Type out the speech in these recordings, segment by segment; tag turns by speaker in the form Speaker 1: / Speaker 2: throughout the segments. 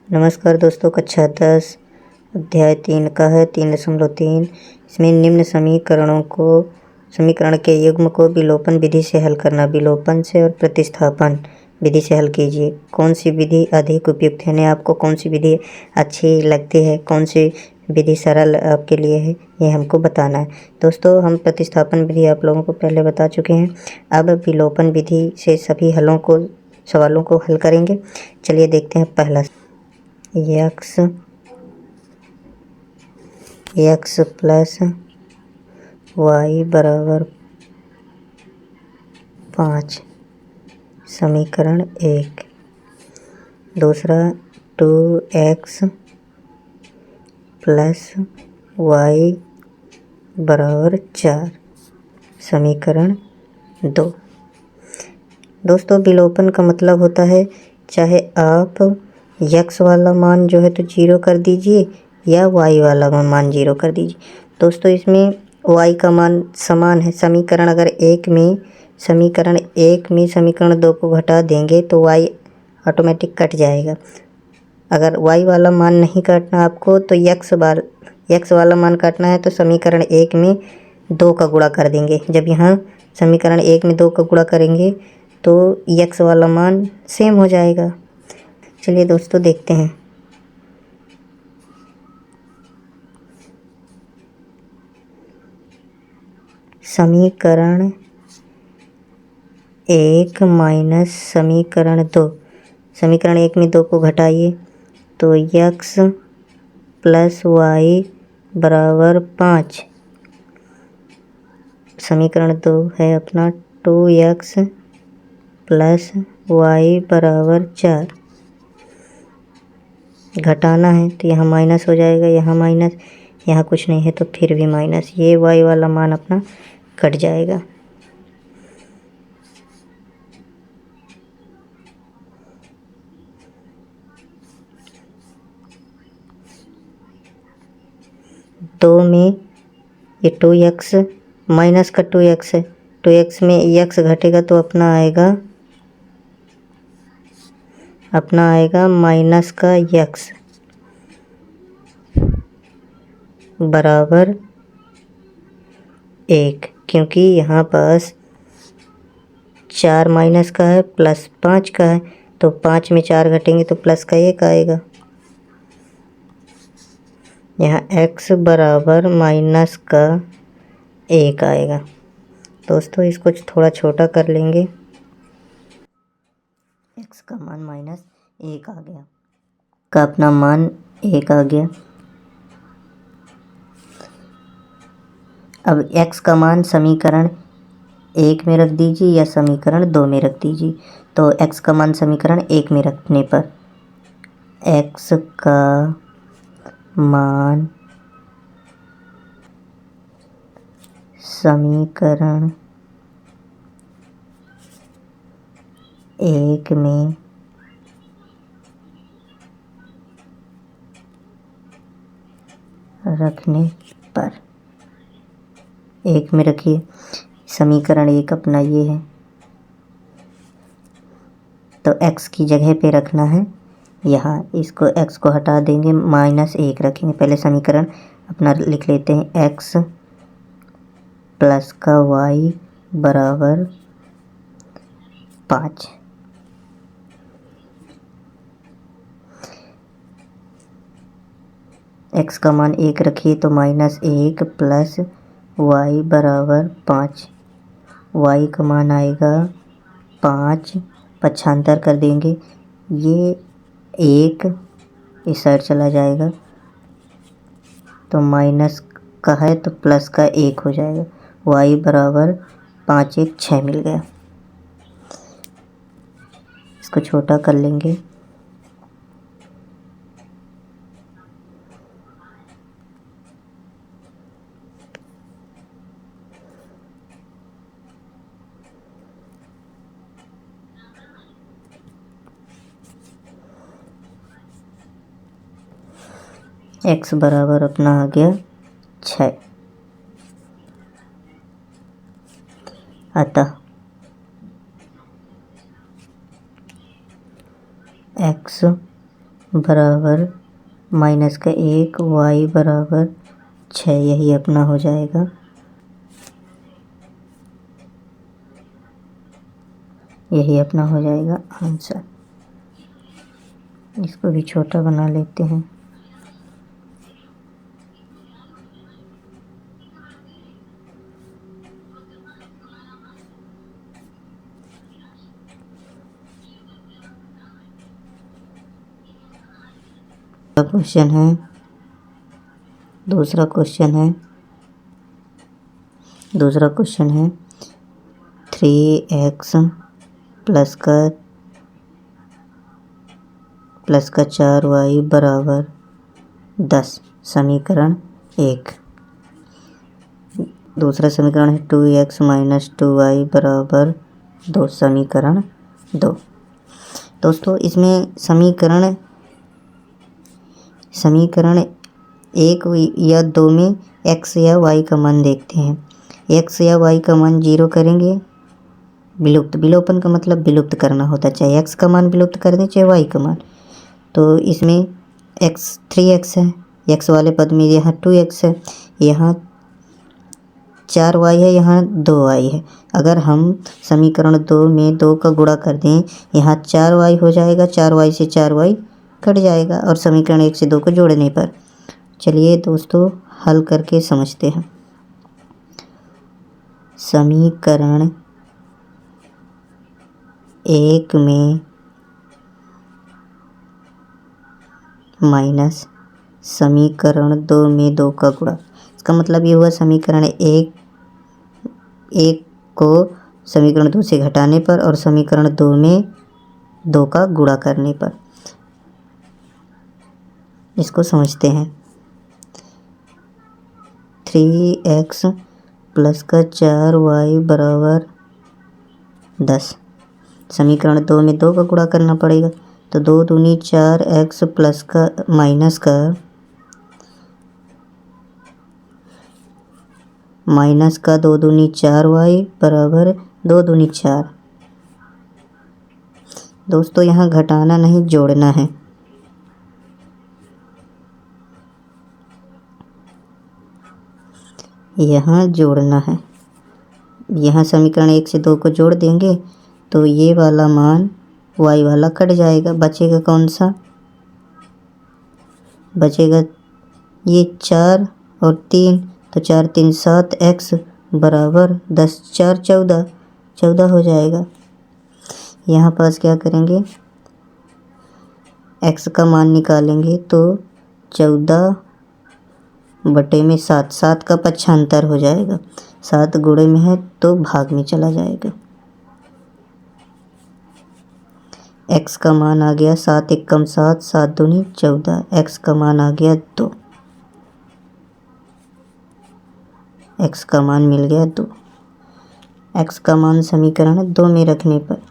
Speaker 1: नमस्कार दोस्तों, कक्षा 10 अध्याय 3 का है 3.3। इसमें निम्न समीकरण के युग्म को विलोपन विधि से हल करना। विलोपन से और प्रतिस्थापन विधि से हल कीजिए। कौन सी विधि अधिक उपयुक्त है, यानी आपको कौन सी विधि अच्छी लगती है, कौन सी विधि सरल आपके लिए है, ये हमको बताना है। दोस्तों, हम प्रतिस्थापन विधि आप लोगों को पहले बता चुके हैं। अब विलोपन विधि से सभी सवालों को हल करेंगे। चलिए देखते हैं। पहला x प्लस वाई बराबर 5 समीकरण 1। दूसरा 2x प्लस वाई बराबर 4 समीकरण 2। दोस्तों, विलोपन का मतलब होता है चाहे आप x वाला मान जो है तो 0 कर दीजिए या y वाला मान 0 कर दीजिए। दोस्तों, इसमें y का मान समान है। समीकरण 1 में समीकरण 2 को घटा देंगे तो y ऑटोमेटिक कट जाएगा। अगर y वाला मान नहीं काटना आपको तो x वाला मान काटना है तो समीकरण 1 में 2 का गुणा कर देंगे। जब यहाँ समीकरण 1 में 2 का गुणा करेंगे तो x वाला मान सेम हो जाएगा। चलिए दोस्तों देखते हैं। समीकरण 1 माइनस समीकरण 2। समीकरण 1 में 2 को घटाइए तो x प्लस वाई बराबर 5। समीकरण 2 है अपना 2x प्लस वाई बराबर 4। घटाना है तो यहाँ माइनस हो जाएगा, यहाँ माइनस, यहाँ कुछ नहीं है तो फिर भी माइनस। ये y वाला मान अपना कट जाएगा। दो में ये 2x माइनस का 2x है। 2x में x घटेगा तो अपना आएगा माइनस का x बराबर 1, क्योंकि यहाँ पास 4 माइनस का है प्लस 5 का है तो 5 में 4 घटेंगे तो प्लस का 1 आएगा। यहाँ x बराबर माइनस का 1 आएगा। दोस्तों, इसको थोड़ा छोटा कर लेंगे। x का मान माइनस 1 आ गया, का अपना मान 1 आ गया। अब x का मान समीकरण 1 में रख दीजिए या समीकरण 2 में रख दीजिए। तो x का मान समीकरण 1 में रखने पर x का मान समीकरण 1 में रखने पर 1 में रखिए। समीकरण 1 अपना ये है तो x की जगह पे रखना है यहाँ। इसको x को हटा देंगे, -1 रखेंगे। पहले समीकरण अपना लिख लेते हैं। x प्लस का y बराबर 5। x का मान 1 रखिए तो -1 प्लस y बराबर 5। y का मान आएगा 5, पक्षांतर कर देंगे। ये 1 इस साइड चला जाएगा तो माइनस का है तो प्लस का 1 हो जाएगा। y बराबर 5 1 6 मिल गया। इसको छोटा कर लेंगे। x बराबर अपना आ गया 6। अतः x बराबर माइनस का 1, y बराबर 6, यही अपना हो जाएगा। यही अपना हो जाएगा आंसर। इसको भी छोटा बना लेते हैं। क्वेश्चन है, दूसरा क्वेश्चन है 3x प्लस का 4y बराबर 10, समीकरण 1। दूसरा समीकरण है 2x माइनस 2y बराबर 2, समीकरण 2। दोस्तों इसमें समीकरण 1 या 2 में x या y का मान देखते हैं। x या y का मान 0 करेंगे, विलोपन का मतलब विलुप्त करना होता है, चाहे x का मान विलुप्त कर दें चाहे y का मान। तो इसमें 3x है, x वाले पद में यहाँ 2x है, यहाँ 4y है, यहाँ 2y है। अगर हम समीकरण 2 में 2 का गुणा कर दें, यहाँ 4y हो जाएगा, 4y से 4y कट जाएगा, और समीकरण 1 से 2 को जोड़ने पर। चलिए दोस्तों हल करके समझते हैं। समीकरण 1 में माइनस समीकरण 2 में 2 का गुणा, इसका मतलब ये हुआ समीकरण 1 को समीकरण 2 से घटाने पर और समीकरण 2 में 2 का गुणा करने पर। इसको समझते हैं। 3x प्लस का 4y बराबर 10, समीकरण 2 में 2 का गुणा करना पड़ेगा, तो 2 दूनी 4x प्लस का माइनस का 2 दूनी 4y बराबर 2 दूनी 4। दोस्तों यहाँ घटाना नहीं जोड़ना है। यहाँ जोड़ना है। यहाँ समीकरण 1 से 2 को जोड़ देंगे तो ये वाला मान y वाला कट जाएगा, बचेगा कौन सा? बचेगा ये 4 और 3, तो 4 3 7 x बराबर 10, 4 14 हो जाएगा। यहाँ पास क्या करेंगे, x का मान निकालेंगे तो 14 बटे में 7, 7 का पक्षांतर हो जाएगा, 7 गुणे में है तो भाग में चला जाएगा। x का मान आ गया 7 एकम 7, 7 दूनी 14, x का मान आ गया 2, x का मान मिल गया 2। x का मान समीकरण 2 में रखने पर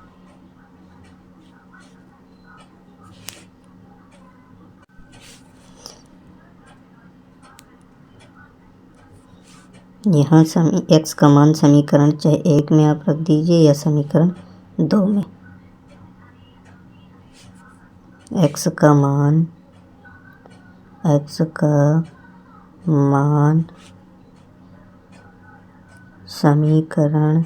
Speaker 1: यहाँ x का मान समीकरण चाहे 1 में आप रख दीजिए या समीकरण 2 में। x का मान समीकरण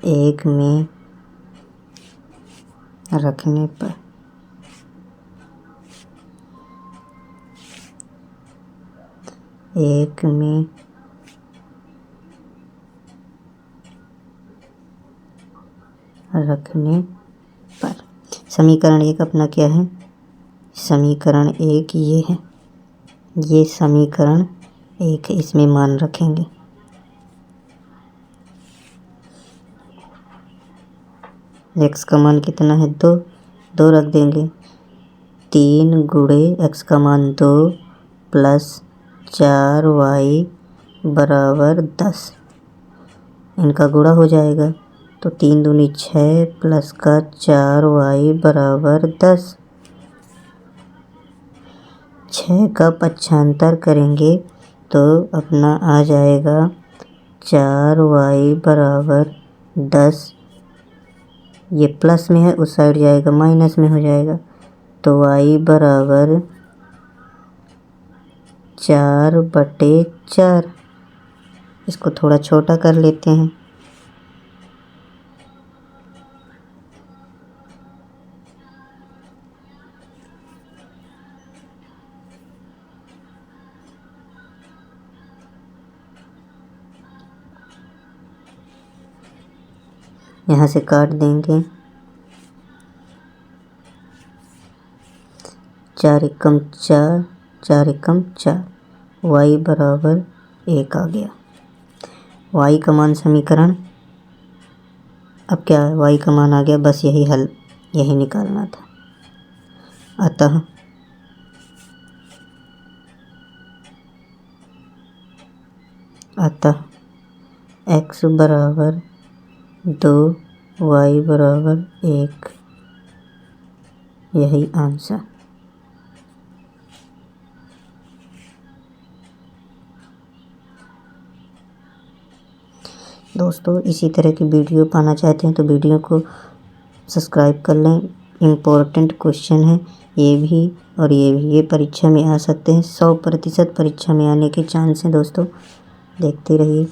Speaker 1: 1 में रखने पर समीकरण 1 अपना क्या है? समीकरण 1 ये है, ये समीकरण 1 इसमें मान रखेंगे। x का मान कितना है? 2 रख देंगे। 3 गुणे x का मान 2 प्लस 4y बराबर 10, इनका गुणा हो जाएगा, तो 3 दूनी 6 प्लस का 4y बराबर 10। 6 का पक्षांतर करेंगे तो अपना आ जाएगा 4y बराबर 10 ये प्लस में है, उस साइड जाएगा माइनस में हो जाएगा। तो y बराबर 4/4। इसको थोड़ा छोटा कर लेते हैं। यहाँ से काट देंगे। 4 एकम 4, 4 एकम 4, y बराबर 1 आ गया। y का मान समीकरण, अब क्या है, y का मान आ गया, बस यही हल, यही निकालना था। अतः x बराबर 2, y बराबर 1, यही आंसर। दोस्तों इसी तरह की वीडियो पाना चाहते हैं तो वीडियो को सब्सक्राइब कर लें। इम्पोर्टेंट क्वेश्चन है ये भी और ये भी, ये परीक्षा में आ सकते हैं। 100% परीक्षा में आने के चांस हैं दोस्तों, देखते रहिए।